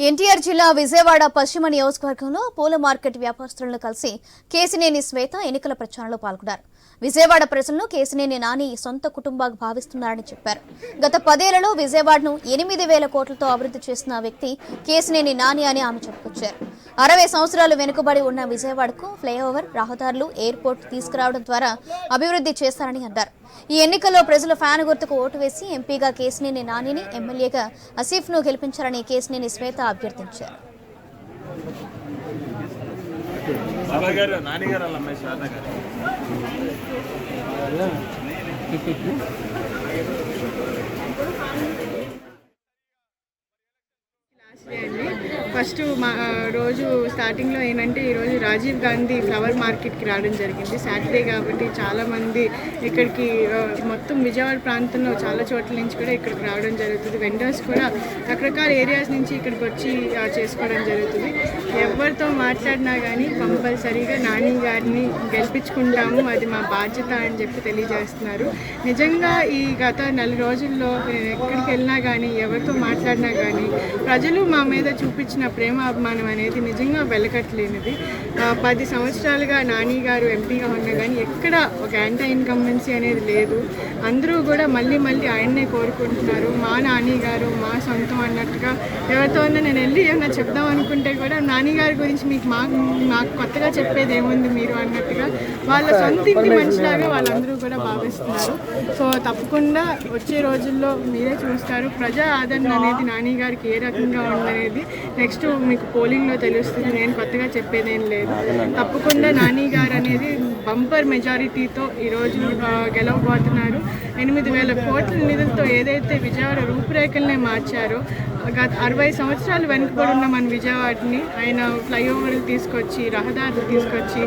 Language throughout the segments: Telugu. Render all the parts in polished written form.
ఎన్టీఆర్ జిల్లా విజయవాడ పశ్చిమ నియోజకవర్గంలో పూల మార్కెట్ వ్యాపారస్తులను కలిసి కేశినేని శ్వేత ఎన్నికల ప్రచారంలో పాల్గొన్నారు. విజయవాడ ప్రజలను కేశినేని నాని సొంత కుటుంబాగా భావిస్తున్నారని చెప్పారు. గత 10 ఏళ్లలో విజయవాడను 8,000 కోట్లతో అభివృద్ధి చేసిన వ్యక్తి కేశినేని నాని అని ఆమె చెప్పుకొచ్చారు. 60 సంవత్సరాలు వెనుకబడి ఉన్న విజయవాడకు ఫ్లైఓవర్, రహదారులు, ఎయిర్పోర్ట్ తీసుకురావడం ద్వారా అభివృద్ధి చేస్తారని అన్నారు. ఈ ఎన్నికల్లో ప్రజలు ఫ్యాన్ గుర్తుకు ఓటు వేసి ఎంపీగా కేశినేని నానిని, ఎమ్మెల్యేగా ఆసిఫ్ను గెలిపించారని కేశినేని శ్వేత అభ్యర్థించారు. ఫస్ట్ రోజు స్టార్టింగ్లో ఏంటంటే ఈరోజు రాజీవ్ గాంధీ ఫ్లవర్ మార్కెట్కి రావడం జరిగింది. సాటర్డే కాబట్టి చాలామంది ఇక్కడికి మొత్తం విజయవాడ ప్రాంతంలో చాలా చోట్ల నుంచి కూడా ఇక్కడికి రావడం జరుగుతుంది. వెండర్స్ కూడా రకరకాల ఏరియాస్ నుంచి ఇక్కడికి వచ్చి చేసుకోవడం జరుగుతుంది. ఎవరితో మాట్లాడినా కానీ కంపల్సరీగా నాని గారిని గెలిపించుకుంటాము, అది మా బాధ్యత అని చెప్పి తెలియజేస్తున్నారు. నిజంగా ఈ గత 4 రోజుల్లో ఎక్కడికి వెళ్ళినా కానీ ఎవరితో మాట్లాడినా కానీ ప్రజలు మా మీద చూపించిన ప్రేమ అభిమానం అనేది నిజంగా వెలకట్లేనిది. 10 సంవత్సరాలుగా నాని గారు ఎంపీగా ఉన్నా కానీ ఎక్కడ ఒక యాంటీ ఇన్కంబెన్సీ అనేది లేదు. అందరూ కూడా మళ్ళీ ఆయన్నే కోరుకుంటున్నారు. మా నాని గారు మా సొంతం అన్నట్టుగా ఎవరితో నేను వెళ్ళి ఏమన్నా చెప్దాం అనుకుంటే కూడా నాని గారి గురించి మాకు కొత్తగా చెప్పేది ఏముంది మీరు అన్నట్టుగా వాళ్ళ సొంత ఇంటి మనిషిలాగా వాళ్ళందరూ కూడా భావిస్తున్నారు. సో తప్పకుండా వచ్చే రోజుల్లో మీరే చూస్తారు ప్రజా ఆదరణ అనేది నాని గారికి ఏ రకంగా ఉందనేది నెక్స్ట్ మీకు పోలింగ్లో తెలుస్తుంది. నేను కొత్తగా చెప్పేదేం లేదు. తప్పకుండా నాని గారు అనేది బంపర్ మెజారిటీతో ఈరోజు గెలవబోతున్నారు. 8,000 కోట్ల నిధులతో ఏదైతే విజయవాడ రూపురేఖలనే మార్చారో, గత 60 సంవత్సరాలు వెనుకబడి ఉన్న మన విజయవాడని ఆయన ఫ్లైఓవర్లు తీసుకొచ్చి, రహదారులు తీసుకొచ్చి,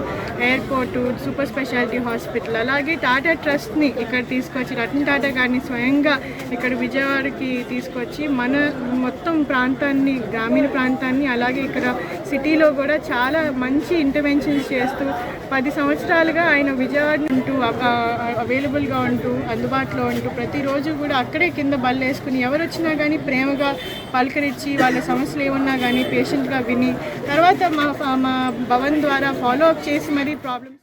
ఎయిర్పోర్టు, సూపర్ స్పెషాలిటీ హాస్పిటల్, అలాగే టాటా ట్రస్ట్ని ఇక్కడ తీసుకొచ్చి రతన్ టాటా గారిని స్వయంగా ఇక్కడ విజయవాడకి తీసుకొచ్చి మన మొత్తం ప్రాంతాన్ని, గ్రామీణ ప్రాంతాన్ని, అలాగే ఇక్కడ సిటీలో కూడా చాలా మంచి ఇంటర్వెన్షన్స్ చేస్తూ 10 సంవత్సరాలుగా ఆయన విజయవాడ ఉంటూ అవైలబుల్గా ఉంటూ అందుబాటులో ఉంటూ ప్రతిరోజు కూడా అక్కడే కింద బళ్ళు వేసుకుని ఎవరు వచ్చినా కానీ ప్రేమగా పలకరించి వాళ్ళ సమస్యలు ఏమన్నా కానీ పేషెంట్గా విని తర్వాత మా భవన్ ద్వారా ఫాలో అప్ చేసి మరీ ప్రాబ్లమ్స్